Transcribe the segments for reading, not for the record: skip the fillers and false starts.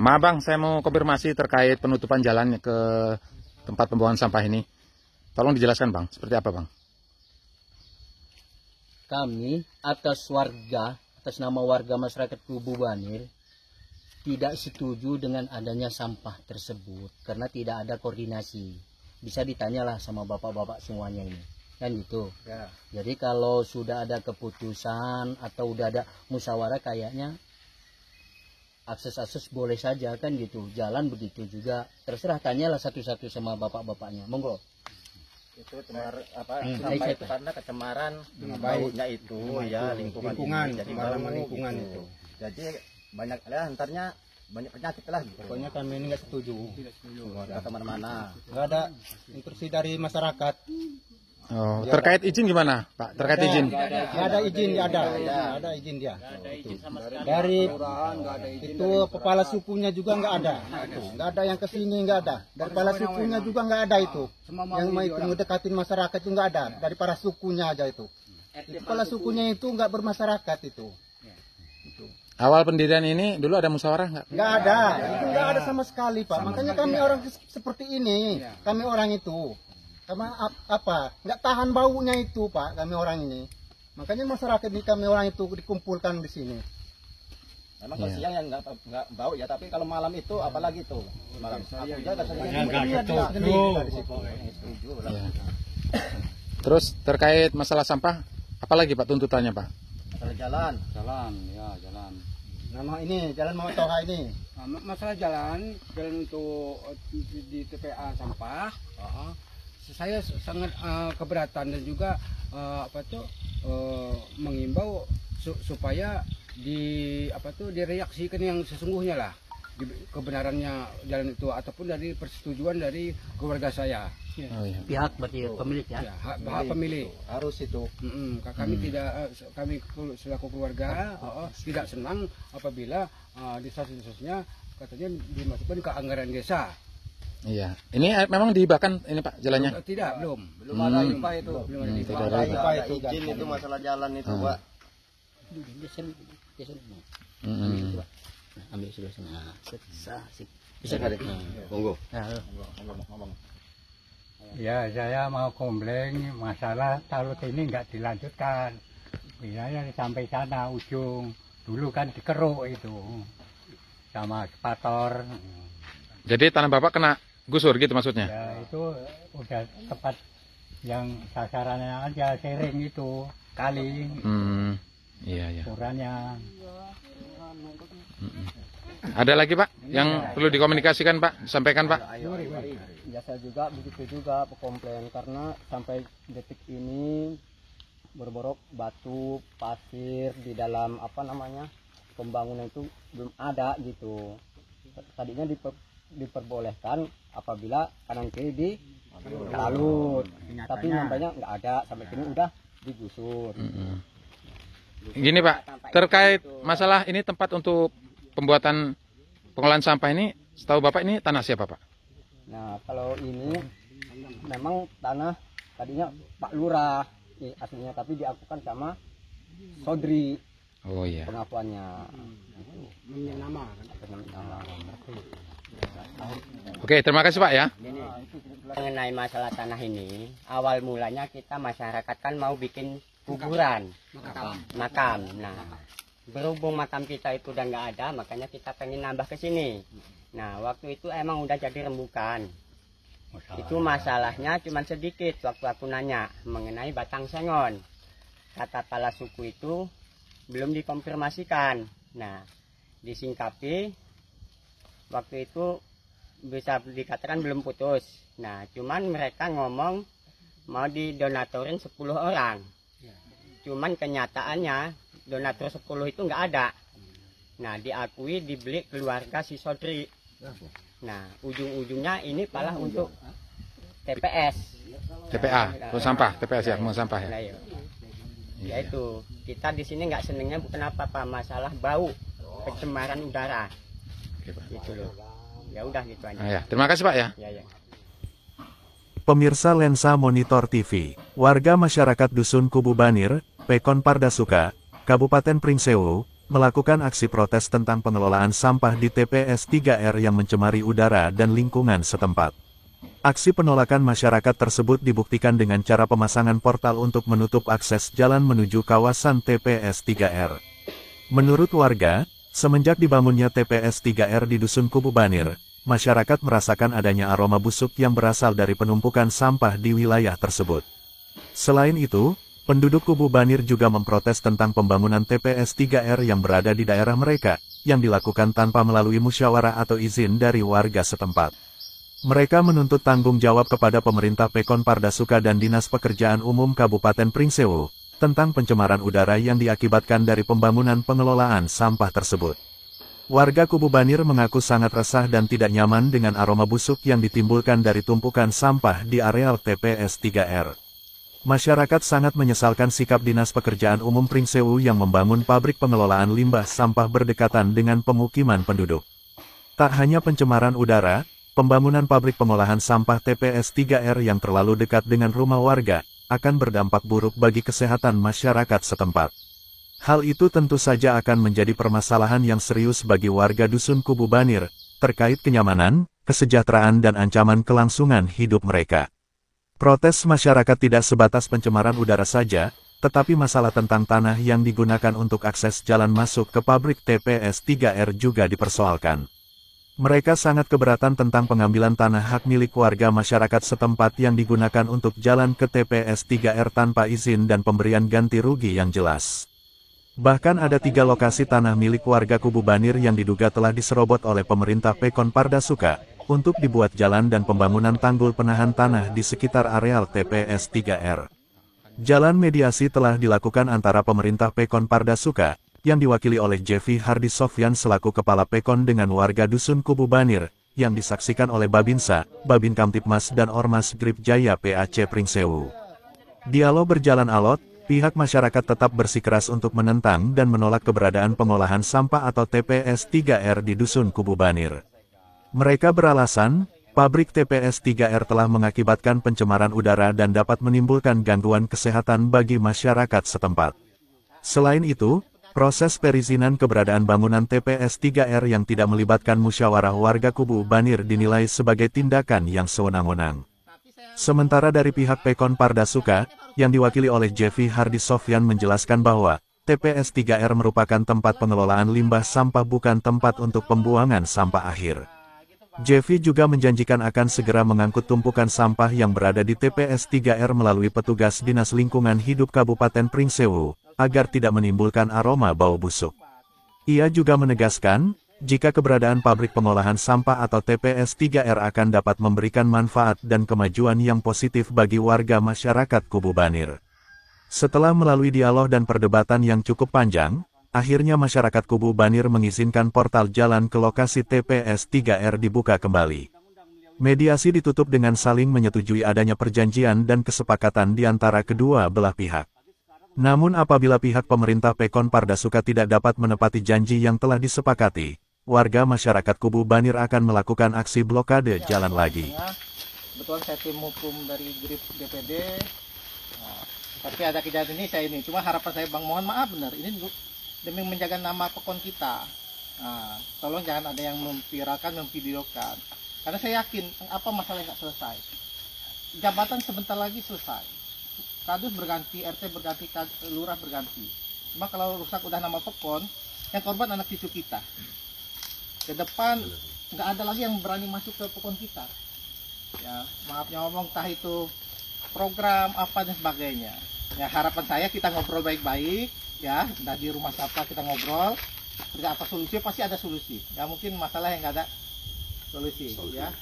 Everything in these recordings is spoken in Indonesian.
Maaf Bang, saya mau konfirmasi terkait penutupan jalan ke tempat pembuangan sampah ini. Tolong dijelaskan Bang, seperti apa Bang? Kami atas nama warga masyarakat Kubu Banir tidak setuju dengan adanya sampah tersebut karena tidak ada koordinasi. Bisa ditanyalah sama bapak-bapak semuanya ini, kan gitu. Ya. Jadi kalau sudah ada keputusan atau udah ada musyawarah kayaknya akses boleh saja kan gitu. Jalan begitu juga. Terserah, tanyalah satu-satu sama bapak-bapaknya. Monggo. Itu sampah itu karena kecemaran baunya itu ya lingkungan jadi lingkungan itu. Jadi banyak ya antarnya banyak penyakit lah. Pokoknya kami ini nggak setuju. Nggak kemana-mana. Nggak ada instruksi dari masyarakat. Oh, terkait izin gimana Pak? Terkait izin? Nggak ada izin, nggak ada izin dia. Dari itu kepala sukunya juga nggak ada. Nggak ada yang kesini, nggak ada. Dari kepala sukunya juga nggak ada itu. Yang mau itu ngedekatin masyarakat itu nggak ada. Dari para sukunya aja itu. Kepala sukunya itu nggak bermasyarakat itu. Awal pendirian ini dulu ada musyawarah nggak? Nggak ada. Itu nggak ada sama sekali Pak. Makanya kami orang seperti ini. Kami orang itu. Karena apa? Nggak tahan baunya itu Pak, kami orang ini. Makanya masyarakat ini kami orang itu dikumpulkan di sini. Memang kalau siang yang nggak bau ya, tapi kalau malam itu apalagi tuh malam. Terus terkait masalah sampah, apalagi Pak tuntutannya Pak? Masalah jalan. Jalan. Nama ini jalan Muhammad Toha ini. Masalah jalan untuk di TPA sampah. Saya sangat keberatan dan juga mengimbau supaya direaksikan yang sesungguhnya lah kebenarannya jalan itu ataupun dari persetujuan dari keluarga saya. Oh, iya. Pihak berarti pemilik ya? Hak pemilik harus itu. Kami kami selaku keluarga tidak senang apabila desa-desanya katanya dimasukkan ke anggaran desa. Iya, ini memang dihibahkan ini Pak jalannya? Tidak, belum ada IPA itu. Tidak ada IPA itu izin itu masalah jalan itu Pak. Ambil sebelah sana. Bisa kali. Monggo. Ya, saya mau komplain masalah talut ini nggak dilanjutkan. Biasanya sampai sana ujung. Dulu kan dikeruk itu sama sepator. Jadi tanah Bapak kena gusur gitu maksudnya? Ya itu udah tepat yang sasarannya aja sering itu kali. Iya. Ukurannya. Ada lagi Pak yang perlu dikomunikasikan Pak, sampaikan Pak. Biasa juga begitu juga komplain karena sampai detik ini berborok batu pasir di dalam pembangunan itu belum ada gitu. Tadinya diperbolehkan apabila kanan kiri ditalut, tapi nampaknya nggak ada sampai sini udah digusur. Gini Pak, terkait masalah ini tempat untuk pembuatan pengolahan sampah ini, setahu Bapak ini tanah siapa Pak? Nah kalau ini memang tanah tadinya Pak Lurah aslinya, tapi diakukan sama Sodri. Oh iya. Pengakuannya. Nama. Oke, terima kasih Pak ya. Mengenai masalah tanah ini, awal mulanya kita masyarakat kan mau bikin kuburan, makam. Nah, berhubung makam kita itu udah nggak ada, makanya kita pengen nambah ke sini. Nah, waktu itu emang udah jadi rembukan. Itu masalahnya cuma sedikit waktu aku nanya mengenai batang sengon. Kata kepala suku itu belum dikonfirmasikan. Nah, disingkapi waktu itu bisa dikatakan belum putus. Nah, cuman mereka ngomong mau didonatorin 10 orang. Cuman kenyataannya donatur 10 itu nggak ada. Nah, diakui dibeli keluarga si Sodri. Nah, ujung-ujungnya ini malah untuk TPS. TPA, sampah, TPS ya, mau sampah ya. Nah, ya itu kita di sini nggak senengnya kenapa Pak, masalah bau pencemaran udara. Oke, Pak. Gitu loh. Ya udah gitu aja. Ya, terima kasih Pak ya. Ya. Pemirsa Lensa Monitor TV, warga masyarakat Dusun Kubu Banir, Pekon Pardasuka, Kabupaten Pringsewu, melakukan aksi protes tentang pengelolaan sampah di TPS 3R yang mencemari udara dan lingkungan setempat. Aksi penolakan masyarakat tersebut dibuktikan dengan cara pemasangan portal untuk menutup akses jalan menuju kawasan TPS 3R. Menurut warga, semenjak dibangunnya TPS 3R di Dusun Kubu Banir, masyarakat merasakan adanya aroma busuk yang berasal dari penumpukan sampah di wilayah tersebut. Selain itu, penduduk Kubu Banir juga memprotes tentang pembangunan TPS 3R yang berada di daerah mereka, yang dilakukan tanpa melalui musyawarah atau izin dari warga setempat. Mereka menuntut tanggung jawab kepada pemerintah Pekon Pardasuka dan Dinas Pekerjaan Umum Kabupaten Pringsewu, tentang pencemaran udara yang diakibatkan dari pembangunan pengelolaan sampah tersebut. Warga Kubu Banir mengaku sangat resah dan tidak nyaman dengan aroma busuk yang ditimbulkan dari tumpukan sampah di areal TPS 3R. Masyarakat sangat menyesalkan sikap Dinas Pekerjaan Umum Pringsewu yang membangun pabrik pengelolaan limbah sampah berdekatan dengan pemukiman penduduk. Tak hanya pencemaran udara, pembangunan pabrik pengolahan sampah TPS 3R yang terlalu dekat dengan rumah warga, akan berdampak buruk bagi kesehatan masyarakat setempat. Hal itu tentu saja akan menjadi permasalahan yang serius bagi warga Dusun Kubu Banir, terkait kenyamanan, kesejahteraan dan ancaman kelangsungan hidup mereka. Protes masyarakat tidak sebatas pencemaran udara saja, tetapi masalah tentang tanah yang digunakan untuk akses jalan masuk ke pabrik TPS 3R juga dipersoalkan. Mereka sangat keberatan tentang pengambilan tanah hak milik warga masyarakat setempat yang digunakan untuk jalan ke TPS 3R tanpa izin dan pemberian ganti rugi yang jelas. Bahkan ada 3 lokasi tanah milik warga Kubu Banir yang diduga telah diserobot oleh pemerintah Pekon Pardasuka, untuk dibuat jalan dan pembangunan tanggul penahan tanah di sekitar areal TPS 3R. Jalan mediasi telah dilakukan antara pemerintah Pekon Pardasuka, yang diwakili oleh Jeffy Hardi Sofyan selaku Kepala Pekon dengan warga Dusun Kubu Banir, yang disaksikan oleh Babinsa, Babin Kamtipmas dan Ormas Grip Jaya PAC Pringsewu. Dialog berjalan alot, pihak masyarakat tetap bersikeras untuk menentang dan menolak keberadaan pengolahan sampah atau TPS 3R di Dusun Kubu Banir. Mereka beralasan, pabrik TPS 3R telah mengakibatkan pencemaran udara dan dapat menimbulkan gangguan kesehatan bagi masyarakat setempat. Selain itu, proses perizinan keberadaan bangunan TPS 3R yang tidak melibatkan musyawarah warga Kubu Banir dinilai sebagai tindakan yang sewenang-wenang. Sementara dari pihak Pekon Pardasuka, yang diwakili oleh Jeffy Hardi Sofyan menjelaskan bahwa, TPS 3R merupakan tempat pengelolaan limbah sampah bukan tempat untuk pembuangan sampah akhir. Jeffy juga menjanjikan akan segera mengangkut tumpukan sampah yang berada di TPS 3R melalui petugas Dinas Lingkungan Hidup Kabupaten Pringsewu, agar tidak menimbulkan aroma bau busuk. Ia juga menegaskan, jika keberadaan pabrik pengolahan sampah atau TPS 3R akan dapat memberikan manfaat dan kemajuan yang positif bagi warga masyarakat Kubu Banir. Setelah melalui dialog dan perdebatan yang cukup panjang, akhirnya masyarakat Kubu Banir mengizinkan portal jalan ke lokasi TPS 3R dibuka kembali. Mediasi ditutup dengan saling menyetujui adanya perjanjian dan kesepakatan di antara kedua belah pihak. Namun apabila pihak pemerintah Pekon Pardasuka tidak dapat menepati janji yang telah disepakati, warga masyarakat Kubu Banir akan melakukan aksi blokade jalan lagi. Betul saya tim hukum dari Grip DPD, tapi ada kejadian ini saya ini. Cuma harapan saya Bang, mohon maaf benar, ini demi menjaga nama Pekon kita. Tolong jangan ada yang memviralkan, memvideokan. Karena saya yakin apa masalah yang nggak selesai. Jabatan sebentar lagi selesai. Kadus berganti, RT berganti, lurah berganti. Cuma kalau rusak udah nama Pekon, yang korban anak cucu kita. Ke depan nggak ada lagi yang berani masuk ke Pekon kita. Ya, maafnya ngomong, entah itu program apa dan sebagainya. Ya, harapan saya kita ngobrol baik-baik, ya, nah di rumah siapa kita ngobrol. Apa solusi? Pasti ada solusi. Ya mungkin masalah yang nggak ada solusi, ya.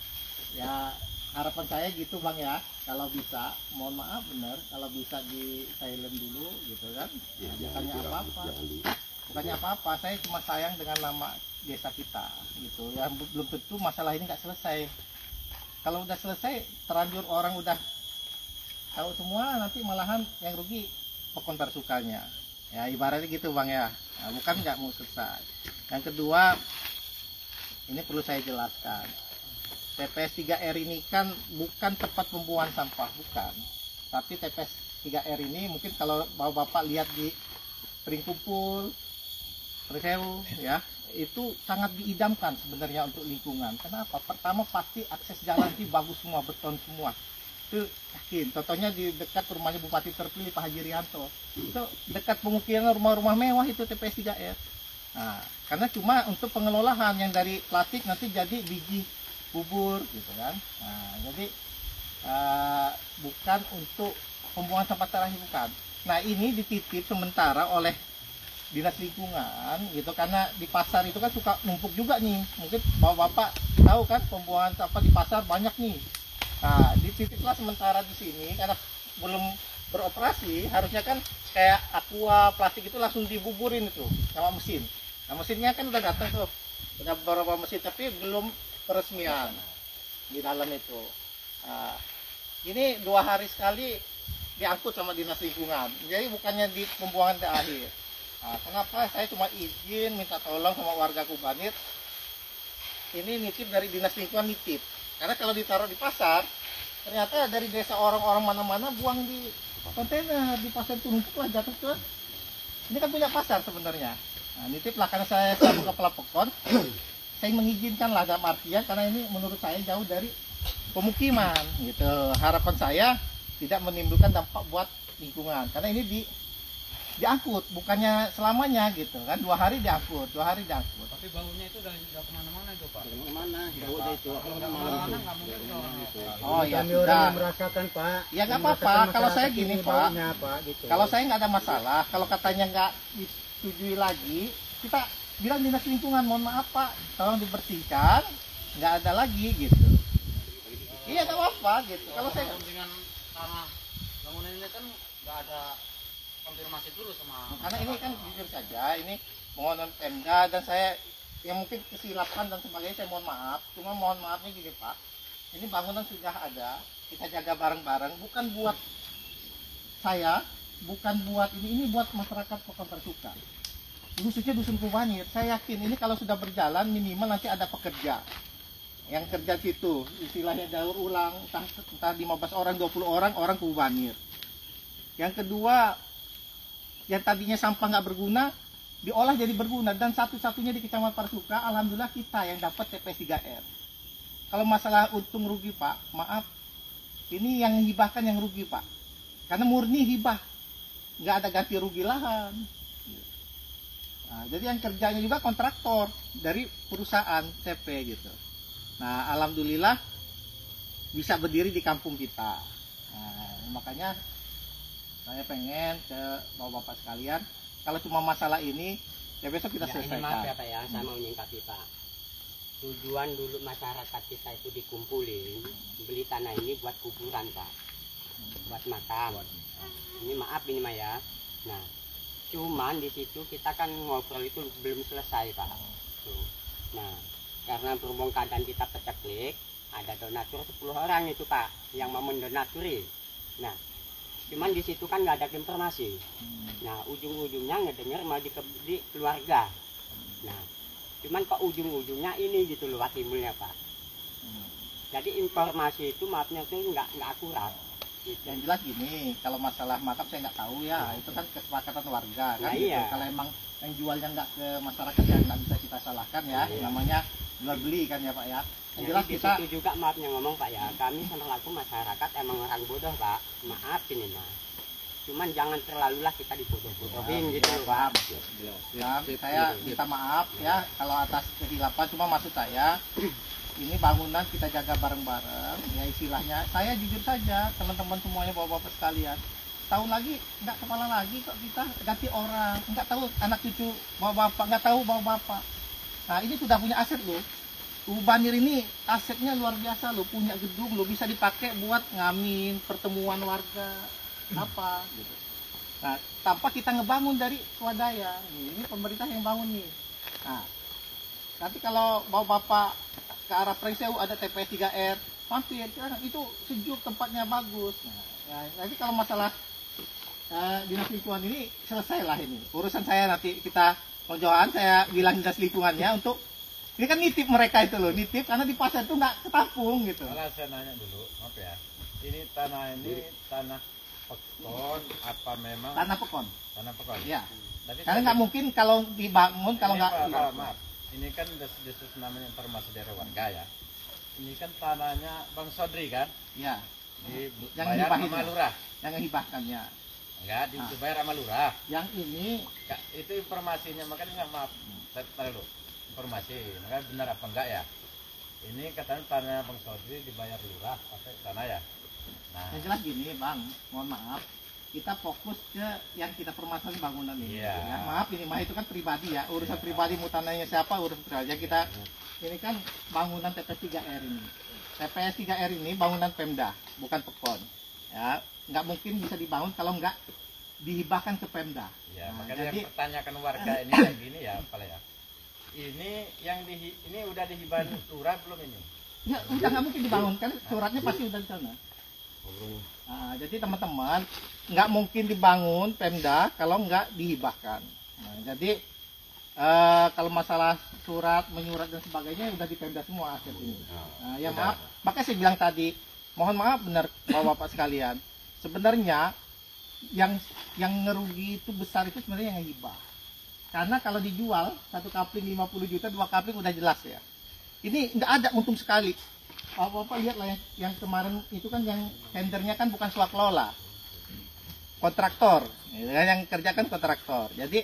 Ya harapan saya gitu Bang ya. Kalau bisa, mohon maaf bener, kalau bisa di silent dulu gitu kan. Bukannya apa-apa. Bukannya apa-apa, saya cuma sayang dengan nama desa kita gitu. Ya belum tentu masalah ini nggak selesai. Kalau udah selesai, terlanjur orang udah tahu semua, nanti malahan yang rugi Pekon Parsukanya. Ya ibaratnya gitu Bang ya. Nah, bukan nggak mau selesai. Yang kedua, ini perlu saya jelaskan. TPS 3R ini kan bukan tempat pembuangan sampah, bukan. Tapi TPS 3R ini mungkin kalau bapak lihat di Pring Kumpul, Preseu ya, itu sangat diidamkan sebenarnya untuk lingkungan. Kenapa? Pertama pasti akses jalan itu bagus semua, beton semua. Itu yakin. Contohnya di dekat rumahnya Bupati terpilih Pak Haji Rianto. Itu dekat pemukiman rumah-rumah mewah itu TPS 3R. Nah, karena cuma untuk pengelolaan yang dari plastik nanti jadi biji bubur gitu kan. Nah, jadi bukan untuk pembuangan sampah terakhir, bukan. Nah, ini dititip sementara oleh dinas lingkungan gitu, karena di pasar itu kan suka numpuk juga nih. Mungkin bapak tahu kan pembuangan sampah di pasar banyak nih. Nah, dititiplah sementara di sini karena belum beroperasi. Harusnya kan kayak aqua plastik itu langsung dibuburin itu sama mesin. Nah, mesinnya kan udah datang tuh, udah beberapa mesin, tapi belum peresmian di dalam itu. Nah, ini 2 hari sekali diangkut sama dinas lingkungan. Jadi bukannya di pembuangan terakhir. Nah, kenapa saya cuma izin minta tolong sama warga Kubanir, ini nitip dari dinas lingkungan, nitip. Karena kalau ditaruh di pasar, ternyata dari desa orang-orang mana-mana buang di kontainer, di pasar itu numpuk lah, jatuh ke. Ini kan punya pasar sebenarnya. Nah, nitip lah, karena saya selaku kepala pekon, saya mengizinkan lah dalam artian karena ini menurut saya jauh dari pemukiman gitu. Harapan saya tidak menimbulkan dampak buat lingkungan, karena ini diangkut, bukannya selamanya gitu kan. 2 hari diangkut, 2 hari diangkut. Tapi baunya itu udah kemana-mana itu Pak? Kemana? Baunya itu. Kemana-mana nggak mungkin dong. Oh ya Kami orang sudah. yang merasakan Pak. Ya nggak apa-apa. Kalau saya gini Pak, Gitu. kalau saya nggak ada masalah. Kalau katanya nggak disetujui lagi, kita bilang dinas lingkungan, mohon maaf Pak, tolong dibersihkan, nggak ada lagi gitu. Iya nggak apa-apa gitu. Kalau saya dengan tanah bangunan ini kan nggak ada konfirmasi dulu sama. karena ini kan jujur saja, ini mohon Pemda dan saya yang mungkin kesilapan dan sebagainya, saya mohon maaf. Cuma mohon maafnya gini Pak, ini bangunan sudah ada, kita jaga bareng-bareng, bukan buat saya, bukan buat ini buat masyarakat Pekon Tersuka, khususnya Dusun Kubanir. Saya yakin ini kalau sudah berjalan minimal nanti ada pekerja yang kerja situ, istilahnya daur ulang, entah 15 orang, 20 orang Kubanir. Yang kedua, yang tadinya sampah nggak berguna diolah jadi berguna, dan satu-satunya di Kecamatan Parsuka alhamdulillah kita yang dapat TPS 3R. Kalau masalah untung rugi Pak, maaf, ini yang hibahkan yang rugi Pak, karena murni hibah, nggak ada ganti rugi lahan. Nah, jadi yang kerjanya juga kontraktor dari perusahaan CP gitu. Nah, alhamdulillah bisa berdiri di kampung kita. Nah, makanya saya pengen ke bapak-bapak sekalian, kalau cuma masalah ini, ya besok kita Ya, selesaikan. ini maaf ya Pak ya, saya mau menyingkapi Pak. Tujuan dulu masyarakat kita itu dikumpulin, beli tanah ini buat kuburan Pak, buat makam. Ini maaf ini mah ya. Nah, cuman di situ kita kan ngobrol itu belum selesai Pak. Tuh. Nah, karena berhubung keadaan kita peceklik, ada donatur 10 orang itu Pak yang mau mendonaturi. Nah, cuman di situ kan nggak ada informasi. Nah, ujung-ujungnya ngedenger mau di keluarga. Nah, cuman kok ujung-ujungnya ini gitu loh timbulnya Pak. Jadi informasi itu maafnya itu nggak akurat. Gitu. Yang jelas gini, kalau masalah makam saya nggak tahu ya, itu kan kesepakatan warga kan. Nah, gitu. iya. Kalau emang yang jualnya nggak ke masyarakat ya nggak bisa kita salahkan ya. Iya. Namanya jual beli kan ya Pak ya. Yang jelas Jadi di kita situ juga maafnya ngomong Pak ya, kami selaku masyarakat emang orang bodoh Pak. Maaf ini mah. Cuman jangan terlalulah kita dibodoh-bodohin gitu loh Pak. ya, saya minta maaf ya kalau atas kehilapan, cuma maksud saya ini bangunan kita jaga bareng-bareng ya, istilahnya saya jujur saja teman-teman semuanya bapak-bapak sekalian, tahun lagi nggak kepala lagi kok kita ganti orang, nggak tahu anak cucu bapak-bapak, nggak tahu bapak-bapak. Nah, ini sudah punya aset loh. Kubanir ini asetnya luar biasa loh, punya gedung loh, bisa dipakai buat ngamin pertemuan warga apa gitu. Nah, tanpa kita ngebangun dari swadaya. Ini pemerintah yang bangun nih. Nah, nanti kalau bapak ke arah Preseu ada TPS 3R, mampir kan, itu sejuk, tempatnya bagus. Nah, ya, nanti kalau masalah dinas lingkungan ini selesai lah ini. Urusan saya nanti kita konjoan, saya bilang dinas lingkungannya untuk ini kan nitip mereka itu loh, nitip karena di pasar itu nggak ketampung gitu. Kalau saya nanya dulu, maaf ya, ini tanah Pekon apa memang Tanah Pekon. Tanah Pekon. Ya. Karena nggak mungkin kalau dibangun kalau nggak. Maaf. Ini kan desus namanya informasi dari warga ya. Ini kan tanahnya Bang Sodri kan? Ya. Yang Dibayar dihibahin sama lurah. Yang hibahkannya. Enggak, dibayar sama lurah. Yang ini Itu informasinya, makanya nggak maaf. Taruh dulu. Informasi, makanya benar apa enggak ya? Ini katanya tanah Bang Sodri dibayar lurah pakai tanah ya. Nah, yang jelas gini Bang, mohon maaf. Kita fokus ke yang kita permasalahan bangunan ini. Iya. Ya, maaf ini mah itu kan pribadi ya, urusan pribadi mau tanahnya siapa urusan pribadi. Kita ini kan bangunan TPS 3R ini. TPS 3R ini bangunan Pemda, bukan Pekon. Ya, nggak mungkin bisa dibangun kalau nggak dihibahkan ke Pemda. ya, Nah, makanya jadi yang pertanyakan warga ini kayak gini ya, apa ya? Ini ini udah dihibahin lurah belum ini? ya udah nggak mungkin dibangun kan suratnya pasti udah di sana. Nah, jadi teman-teman nggak mungkin dibangun Pemda kalau nggak dihibahkan. Nah, jadi kalau masalah surat menyurat dan sebagainya udah di Pemda semua aset ini. Nah, ya maaf, makanya saya bilang tadi, mohon maaf benar bapak-bapak sekalian. Sebenarnya yang ngerugi itu besar itu sebenarnya yang hibah. Karena kalau dijual satu kapling 50 juta, dua kapling udah jelas ya. Ini nggak ada untung sekali. Bapak lihatlah yang kemarin itu kan yang tendernya kan bukan swaklola, kontraktor. Yang kerjakan kontraktor. Jadi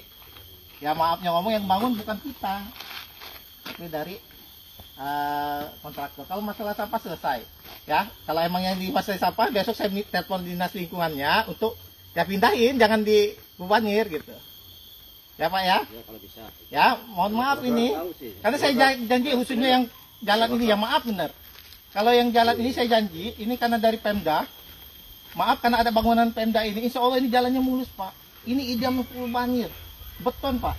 ya maafnya ngomong yang bangun bukan kita, tapi dari kontraktor. Kalau masalah sampah selesai, ya. Kalau emang yang di masalah sampah besok saya telepon dinas lingkungannya untuk ya pindahin, jangan dibebanir gitu. Ya Pak ya. Ya kalau bisa. Ya mohon maaf ini, karena saya janji khususnya yang jalan ini ya maaf benar. Kalau yang jalan ini saya janji, ini karena dari Pemda. Maaf karena ada bangunan Pemda ini, insya Allah ini jalannya mulus Pak. Ini idam full banjir, beton Pak.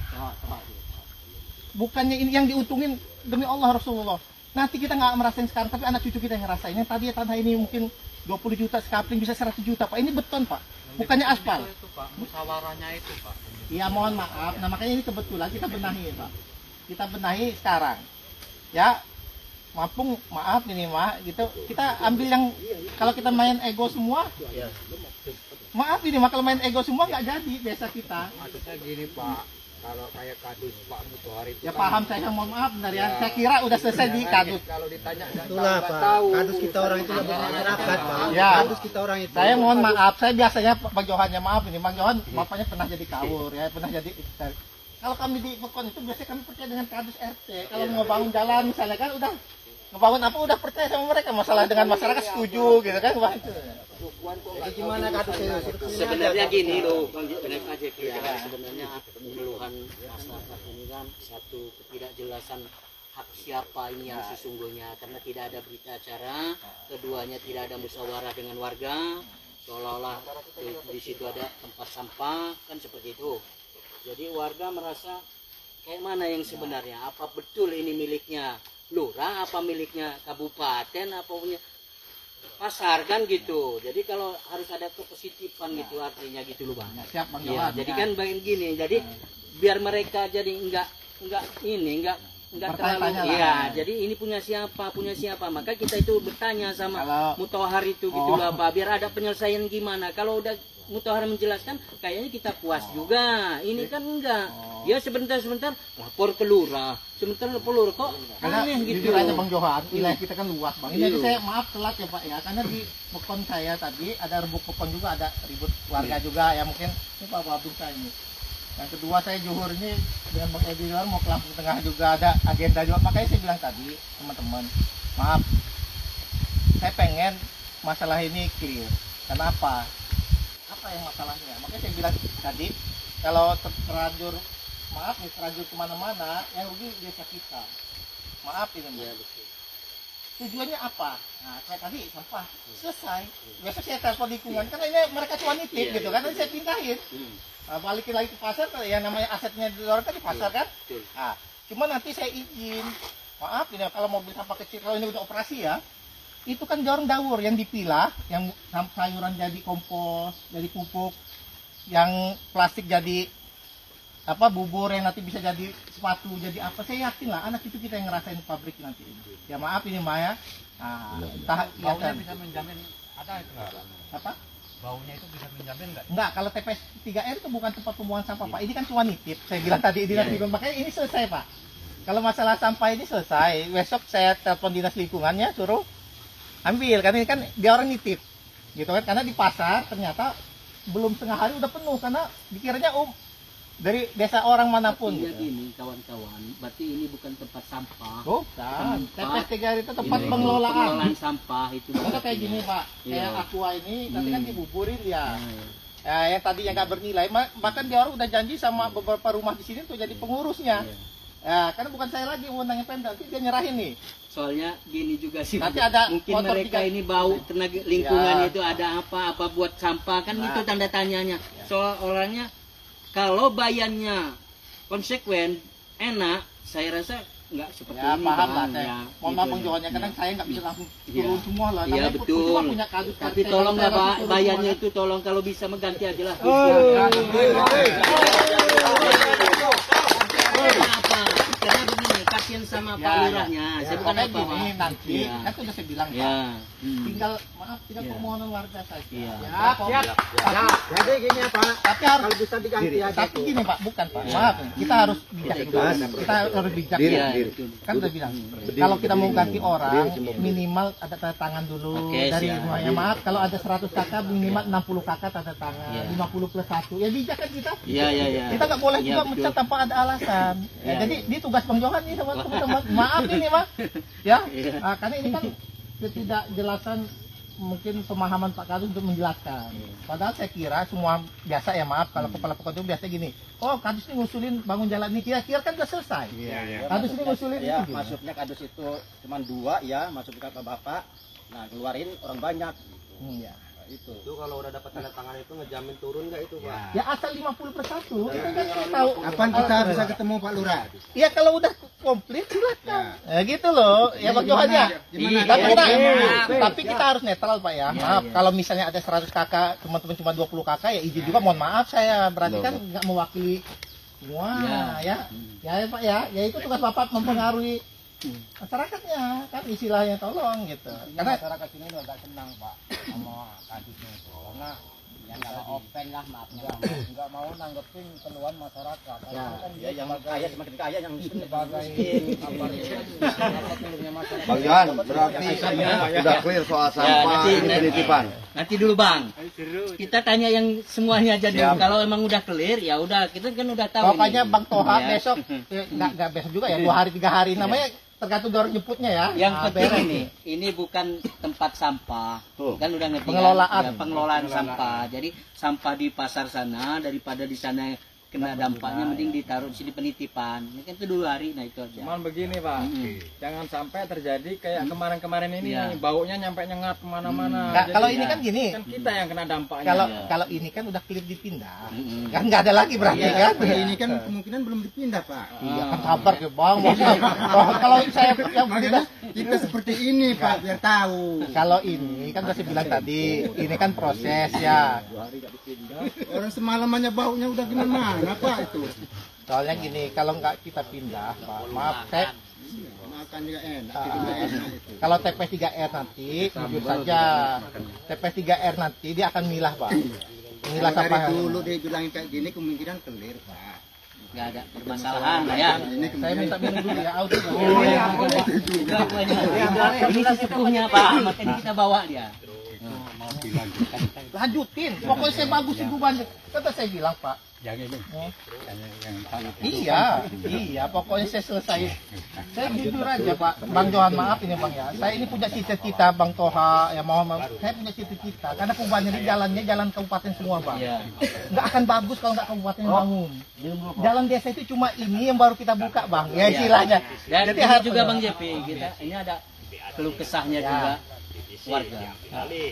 Bukannya ini yang diuntungin demi Allah Rasulullah. Nanti kita nggak merasain sekarang, tapi anak cucu kita yang ngerasain. Yang tadi tanah ini mungkin 20 juta sekapling bisa 100 juta Pak. Ini beton Pak, bukannya aspal. Itu Pak, musyawarahnya itu Pak. Iya mohon maaf, nah makanya ini kebetulan kita benahi Pak. Kita benahi sekarang. Ya, maaf ini mah gitu. Kita ambil yang kalau kita main ego semua. Maaf ini mah kalau main ego semua nggak jadi desa kita. Maksudnya gini Pak, kalau kayak kadus Pak Mutohari itu Ya paham saya mohon maaf benar ya. Saya kira udah selesai di kadus. kalau ditanya Itulah Pak, kadus kita orang itu lebih masyarakat Pak. Ya. Kadus kita orang itu. Saya mohon maaf, saya biasanya Bang Johannya maaf ini. Bang Johan bapaknya pernah jadi kawur ya, pernah jadi. Kalau kami di Pekon itu biasanya kami percaya dengan kadus RT. Kalau mau bangun jalan misalnya kan udah ngebangun apa udah percaya sama mereka, masalah dengan masyarakat setuju gitu kan. Wah itu. Jadi gimana kadus itu? Sebenarnya gini loh, Bang Jenek aja ya. Sebenarnya keluhan masyarakat ini kan satu ketidakjelasan hak siapa ini yang sesungguhnya, karena tidak ada berita acara. Keduanya tidak ada musyawarah dengan warga, seolah-olah di situ ada tempat sampah kan seperti itu. Jadi warga merasa kayak mana yang sebenarnya, apa betul ini miliknya lurah, apa miliknya kabupaten, apa punya pasar kan gitu. Jadi kalau harus ada kepositifan gitu artinya gitu loh Bang. Siap Bang Ya, Johan. jadi kan begini, jadi biar mereka jadi enggak terlalu Bertanya-tanya lah. ya. Jadi ini punya siapa, maka kita itu bertanya sama Kalau- Mutohar itu gitu lah Pak, biar ada penyelesaian gimana. Kalau udah Mutohar menjelaskan kayaknya kita puas juga. Ini kan enggak. Ya sebentar lapor ke lurah, sebentar lapor lurah kok Karena aneh gitu. jujur aja Bang Johan, wilayah kita kan luas Bang. Ini saya maaf telat ya Pak ya, karena di Pekon saya tadi ada rebuk Pekon juga, ada ribut warga juga ya, mungkin ini Pak Wabung saya ini. Yang kedua saya Juhur ini dengan Bang Edi mau ke Lampung Tengah juga ada agenda juga, makanya saya bilang tadi teman-teman maaf, saya pengen masalah ini clear. Kenapa? Apa yang masalahnya? Makanya saya bilang tadi kalau terlanjur maaf nih terlanjur kemana-mana yang rugi desa kita. Maaf ini ya, tujuannya apa? Nah kayak tadi sampah selesai. Besok saya telepon lingkungan karena ini mereka cuma nitip gitu kan, nanti saya pindahin. Nah, balikin lagi ke pasar, yang namanya asetnya didorongkan di pasar kan. Nah, cuma nanti saya izin. Maaf ini kalau mobil sampah kecil kalau ini udah operasi ya, itu kan dorong dawur yang dipilah, yang sayuran jadi kompos, jadi pupuk, yang plastik jadi apa bubur yang nanti bisa jadi sepatu, jadi apa, saya yakin lah anak cucu kita yang ngerasain pabrik nanti ini. Ya maaf ini Maya. Nah, entah ya kan. Bisa menjamin ada itu nggak? Apa? baunya itu bisa menjamin nggak? Enggak, kalau TPS 3R itu bukan tempat pembuangan sampah, Pak. Ini kan cuma nitip. Saya bilang tadi dinas lingkungan, makanya ini selesai, Pak. Kalau masalah sampah ini selesai, besok saya telepon dinas lingkungannya suruh ambil, karena ini kan dia orang nitip. Gitu kan, karena di pasar ternyata belum setengah hari udah penuh karena dikiranya dari desa orang manapun. Iya gini kawan-kawan, berarti ini bukan tempat sampah. Bukan. TPS 3R itu tempat Ini pengelolaan sampah itu. Contoh kayak gini Pak, kayak aqua ini nanti kan dibuburin dia. Yang tadi yang nggak bernilai, bahkan dia orang udah janji sama beberapa rumah di sini tuh jadi pengurusnya. Karena bukan saya lagi wewenangnya Pemda, nanti dia nyerahin nih. Soalnya gini juga sih. Nanti ada mungkin mereka ini bau tenaga lingkungan itu ada apa buat sampah kan itu tanda tanyanya. Soal orangnya kalau bayarnya konsekuen enak, saya rasa nggak seperti ini. Paham lah Bang. saya. Mohon maaf penjualannya, kadang saya nggak bisa langsung turun semua lah. Iya Namanya betul. cuma punya kasus, Tapi tolong nggak bayarnya itu tolong kalau bisa mengganti aja lah. Apa? Karena begini, kasihan sama Pak Lurahnya. Saya bukan Pokoknya apa gini nanti, kan sudah saya bilang Pak. Tinggal permohonan warga saja. Siap. Jadi gini ya Pak, Tapi harus kalau bisa diganti aja. tapi gini Pak, bukan Pak. Maaf, kita harus bijak juga. Kita harus bijak. Kan udah bilang. Kalau kita mau ganti orang, minimal ada tanda tangan dulu dari rumahnya. Maaf, kalau ada 100 kakak minimal 60 kakak tanda tangan, 50 plus 1. Ya bijak kan kita. Iya. Kita nggak boleh juga mencat tanpa ada alasan. Jadi ini tugas Bang Johan nih sama teman-teman. Maaf ini Pak. Ya. Karena ini kan ketidakjelasan mungkin pemahaman Pak Kadus untuk menjelaskan. Padahal saya kira semua biasa ya, maaf kalau kepala Pokok itu biasa gini. Oh, Kadus ini ngusulin bangun jalan ini, kira-kira kan udah selesai. Kadus ini ngusulin ya, itu. masuknya Kadus itu cuma 2 ya, masuk ke Bapak. Nah, keluarin orang banyak. Itu kalau udah dapat tanda tangan itu ngejamin turun nggak itu Pak? Ya asal 50 plus 1. Kita kan tahu. Kapan kita bisa ketemu Pak Lurah? Iya kalau udah komplit silakan. Ya gitu loh. Ya Bang Johan ya. Tapi kita harus netral Pak ya. Maaf kalau misalnya ada 100 kakak, teman-teman cuma 20 kakak ya izin juga, mohon maaf saya berarti kan nggak mewakili semua ya. Ya Pak ya. Ya itu tugas Bapak mempengaruhi masyarakatnya kan istilahnya, tolong gitu. Karena masyarakat sini udah agak senang Pak sama Kadusnya itu, karena yang nggak open lah, maaf nggak mau nanggepin keluhan masyarakat. Kan dia yang kaya semakin kaya, yang miskin sebagai Bang Johan, berarti sudah clear soal sampah penitipan. Nanti dulu Bang, kita tanya yang semuanya aja dulu. Kalau emang udah clear ya udah, kita kan udah tahu. Pokoknya Bang Toha besok nggak besok juga ya, 2 hari 3 hari namanya tergantung orang jemputnya ya. Yang penting ini bukan tempat sampah, kan udah ngerti pengelolaan. Ya, pengelolaan sampah. Jadi sampah di pasar sana daripada di sana kena dampaknya, mending ditaruh di sini penitipan. Ini kan itu 2 hari, nah itu aja. Cuman begini Pak, jangan sampai terjadi kayak kemarin-kemarin ini nih, baunya nyampe nyengat kemana-mana. Nah, kalau ini kan gini, kan kita yang kena dampaknya. Kalau ini kan udah clear dipindah, kan nggak ada lagi berarti kan. Ini kan kemungkinan belum dipindah Pak. Iya kan, sabar ya Bang. Kalau saya yang tidak, Kita seperti ini Pak, biar tahu. kalau ini kan udah saya bilang tadi, ini kan proses ya. Orang semalamannya baunya udah gimana Pak itu. Soalnya gini, kalau nggak kita pindah, Pak, maaf saya. Makan juga enak, juga enak itu. Kalau TPS 3R nanti, jujur saja, TPS 3R nanti dia akan milah Pak. Milah Dari sampah. dulu dia bilangin kayak gini, kemungkinan clear Pak. Nggak ada permasalahan lah ya. Saya minta minum dulu ya, Audi. Ini sesepuhnya Pak, makanya kita bawa dia. Lanjutin, pokoknya saya bagus sih gubernur. Kata saya bilang Pak. Yang ini. Iya, pokoknya saya selesai. Saya jujur aja Pak, Bang Johan, maaf ini Bang ya. Saya ini punya cita-cita, Bang Toha, ya mohon maaf. Saya punya cita-cita, karena perubahan ini jalannya jalan kabupaten semua Bang. Nggak akan bagus kalau nggak kabupaten bangun. Jalan desa itu cuma ini yang baru kita buka Bang, ya istilahnya. Dan Jadi ini juga Bang JP, ini ada keluh kesahnya juga warga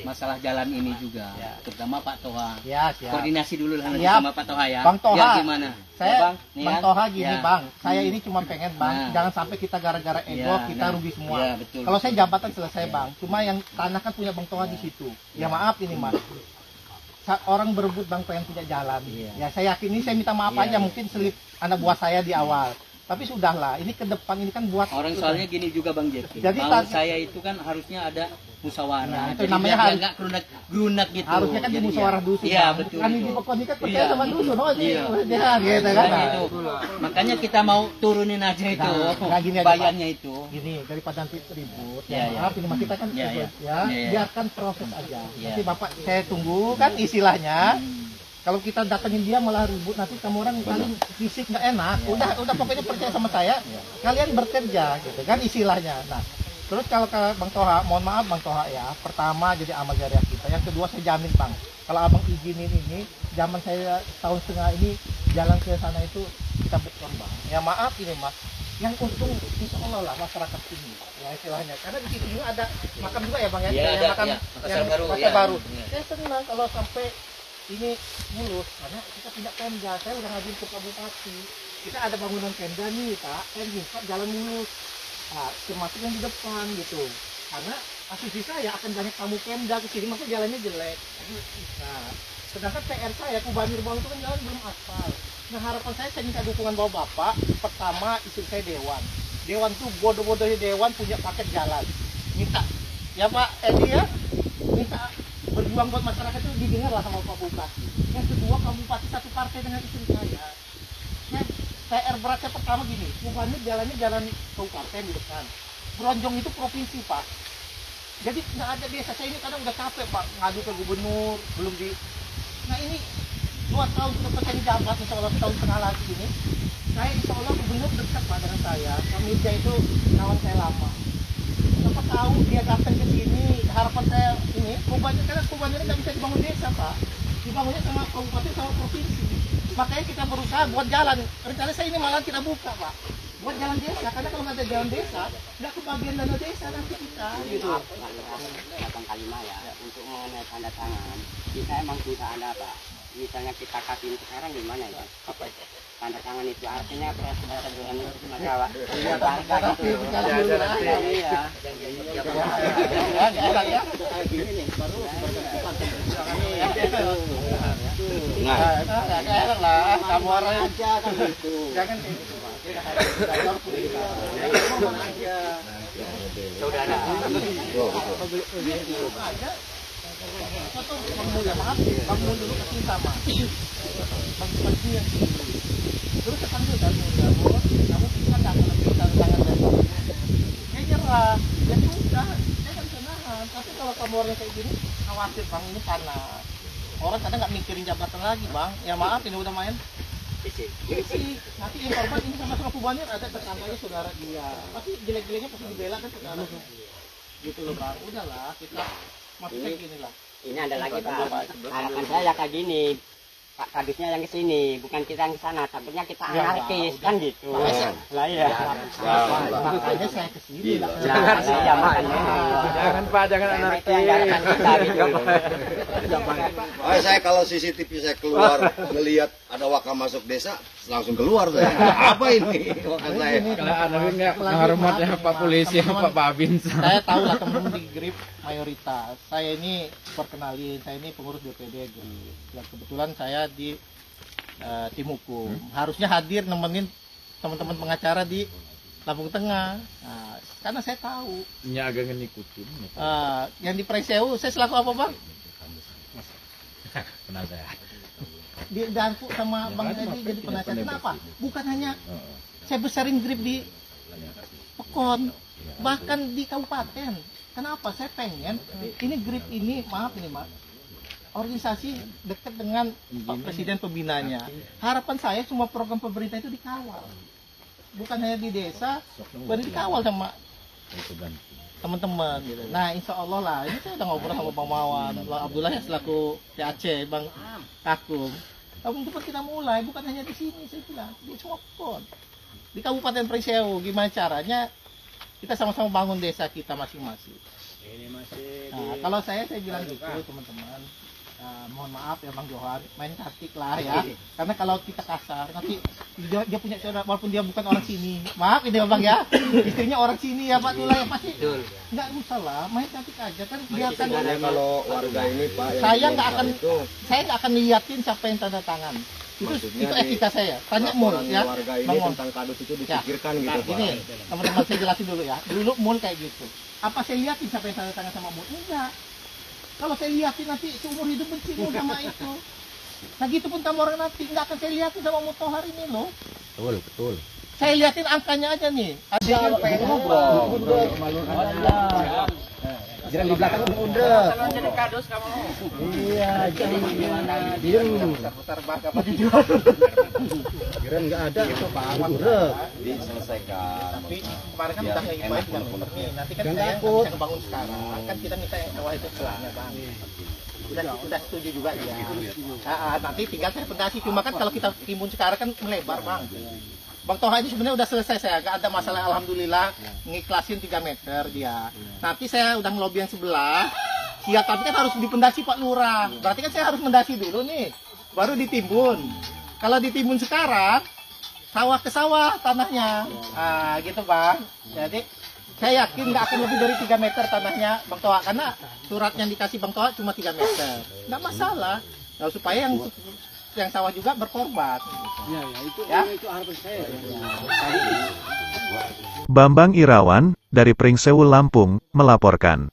masalah jalan ini juga, terutama Pak Toha. Koordinasi dulu lah sama Pak Toha ya. Bang Toha, biar gimana? Saya ya, Bang, Bang Toha gini Bang, saya ini cuma pengen Bang, jangan sampai kita gara-gara ego kita rugi semua. Kalau saya jabatan selesai Bang, cuma yang tanah kan punya Bang Toha di situ. Ya maaf ini Mas, orang berebut Bang pengen punya jalan. Ya saya yakin ini, saya minta maaf aja, mungkin selip anak buah saya di awal. Tapi sudahlah, ini ke depan ini kan buat Orang soalnya gini juga Bang Jeki. Jadi Mau tadi- saya itu kan harusnya ada musyawarah. Nah, itu Jadi namanya biar harus- nggak gerunak gitu. harusnya kan di Jadi musyawarah dusun. Iya, Bang. betul. Kan di betul. Pekon ini kan percaya Iya. sama dusun, oh Iya. dia gitu kan. Makanya itu. Makanya kita mau turunin aja itu Nah, gini aja, Pak. bayarnya itu. Gini, daripada nanti ribut, Iya, ya iya. maaf ini mah kita kan Iya, ribut, iya. ya, Iya. biarkan proses aja. Iya. Nanti Bapak saya tunggu kan istilahnya. Kalau kita datengin dia malah ribut, nanti kamu orang paling fisik nggak enak. Udah pokoknya percaya sama saya. Kalian bekerja gitu kan istilahnya. Nah, terus kalau ke Bang Toha, mohon maaf Bang Toha ya. Pertama jadi amal jariah kita. Yang kedua saya jamin Bang, kalau Abang izinin ini, zaman saya tahun setengah ini jalan ke sana itu kita beton Bang. Ya maaf ini Mas. Yang untung insya Allah lah masyarakat sini ya istilahnya. Karena di situ juga ada makam juga ya Bang ya. Iya, Kayak ada, makam iya. Pasar yang Baru, Pasar iya. Baru. Iya. Saya senang kalau sampai ini mulus karena kita tidak Pemda. Saya udah ngajuin ke Pak Bupati. Kita ada bangunan Pemda nih Pak, Pak jalan mulus. Nah, termasuk yang di depan gitu. Karena asumsi saya akan banyak tamu Pemda ke sini, maka jalannya jelek. Nah, sedangkan PR saya Kubanir Bang itu kan jalan belum aspal. Nah, harapan saya minta dukungan Bapak. Pertama, istri saya Dewan. Dewan tuh bodoh-bodohnya Dewan punya paket jalan. Minta ya Pak Edi ya, minta berjuang buat masyarakat itu didengar lah sama Pak Bupati. Yang kedua, Pak Bupati satu partai dengan istri saya. Ya, PR beratnya pertama gini, Kubanir jalannya jalan kabupaten di depan. Bronjong itu provinsi Pak. Jadi nggak ada desa. Saya ini kadang udah capek Pak ngadu ke gubernur, belum di. Nah ini 2 tahun setelah saya jabat, insya Allah setahun setengah lagi ini, saya insya Allah gubernur dekat Pak dengan saya. Kang Mirja itu kawan saya lama. Siapa tahu dia datang ke sini, harapan saya ini, karena Kubanir nggak bisa dibangun desa Pak. Dibangunnya sama kabupaten sama provinsi. Makanya kita berusaha buat jalan. Rencana saya ini malah kita buka Pak. Buat jalan desa, karena kalau nggak ada jalan desa, nggak kebagian dana desa nanti kita. Gitu. Datang Kalimah ya, untuk mengenai tanda tangan, kita emang sudah ada Pak. Misalnya kita kasih sekarang gimana ya? Apa itu? Tanda tangan itu artinya peraturan itu masalah. Iya, warga gitu. Iya. Nah, lah, kamu orang aja kan gitu. Jangan gitu. Saudara. Bang Mul, maaf, Bang Mul dulu kasih sama. Bang Mul yang sini. Terus sepanjang dari Mul, kamu kan nggak akan lebih tangan dari saya nyerah. Ya sudah, saya kan bisa nahan. Tapi kalau kamu orang kayak gini, khawatir Bang ini panas. Orang kadang nggak mikirin jabatan lagi Bang. Ya maaf ini udah main. Nanti informan ini sama Kubanir ada tersangkanya saudara dia. Tapi jelek-jeleknya pasti dibela kan saudara. Gitu loh Bang. Udahlah kita maksudnya gini lah. Ini ada lagi Pak. Harapan saya kayak gini. Pak Kadusnya yang ke sini, bukan kita yang ke sana. Takutnya kita anarkis kan gitu. Lah iya. Makanya saya ke sini. Jangan Pak, jangan anarkis. Saya kalau CCTV saya keluar ngelihat ada wakam masuk desa langsung keluar saya. Apa ini? Makan saya. Kalau anaknya hormatnya Pak Polisi, Pak Babin. Saya tahu lah teman-teman di GRIP mayoritas. Saya ini perkenalin, saya ini pengurus DPD GRIP. Dan kebetulan saya di tim hukum. Harusnya hadir nemenin teman-teman pengacara di Lampung Tengah. Nah, karena saya tahu. Ini agak ngikutin. Yang di Preseu, saya selaku apa Bang? Penasehat. Di Danku sama Bang Edi jadi penasehat. Kenapa? Bukan hanya saya besarin GRIP di Pekon, bahkan di kabupaten. Kenapa? Saya pengen ini GRIP ini, maaf ini Mas, organisasi dekat dengan Pak Presiden pembinanya. Harapan saya semua program pemerintah itu dikawal. Bukan hanya di desa, baru dikawal sama teman-teman gitu. Nah, insya Allah lah. Ini saya udah ngobrol sama Bang Mawan, Bang Abdullah yang selaku TAC, Bang Kakum. Teman-teman kita mulai, bukan hanya di sini, saya bilang di semua pun. Di Kabupaten Preseu, gimana caranya kita sama-sama bangun desa kita masing-masing. Nah, kalau saya bilang gitu teman-teman. Mohon maaf ya Bang Johan, main taktik lah ya. Karena kalau kita kasar, nanti dia punya saudara walaupun dia bukan orang sini. Maaf ini Bang ya, istrinya orang sini ya Pak Tula ya pasti. Nggak usah lah, main taktik aja kan. Biarkan Kalau warga ini Pak, saya nggak akan liatin siapa yang tanda tangan. Itu etika saya. Tanya Mul ya. warga ini Bang Mon. tentang kadus itu Ya. dipikirkan gitu Nah, Pak. gini, teman-teman saya jelasin dulu ya. Dulu Mul kayak gitu. Apa saya liatin sampai saya tanya sama Mul? Enggak. Kalau saya liatin nanti seumur hidup benci Mul sama itu. Nah gitu pun kamu orang nanti nggak akan saya liatin sama Mutohar ini loh. Betul. Saya liatin angkanya aja nih. Ada yang pengen ngobrol. Jangan di belakang udah. Kalau jadi kardus kamu. Iya, jadi diem. Putar bak apa dijual. Kira nggak ada itu Pak. Udah. Diselesaikan. Tapi kemarin kan udah kayak baik dengan motor nih. Nanti kan Jangan saya takut. bisa ngebangun sekarang. Kan kita minta yang bawah itu celahnya Bang. Udah setuju juga ya. Nanti tinggal saya fondasi. Cuma kan kalau kita timbun sekarang kan melebar Bang. Bang Toha ini sebenarnya udah selesai, saya nggak ada masalah, alhamdulillah ngiklasin 3 meter dia. Nanti saya udah ngelobi yang sebelah, siap, tapi kan harus dipendasi Pak Lurah. Berarti kan saya harus mendasi dulu nih, baru ditimbun. Kalau ditimbun sekarang, sawah ke sawah tanahnya, gitu Bang. Jadi saya yakin nggak akan lebih dari 3 meter tanahnya Bang Toha, karena surat yang dikasih Bang Toha cuma 3 meter, nggak masalah. Nah, supaya yang sawah juga berkorban. Itu harapan saya. Bambang Irawan, dari Pringsewu Lampung, melaporkan.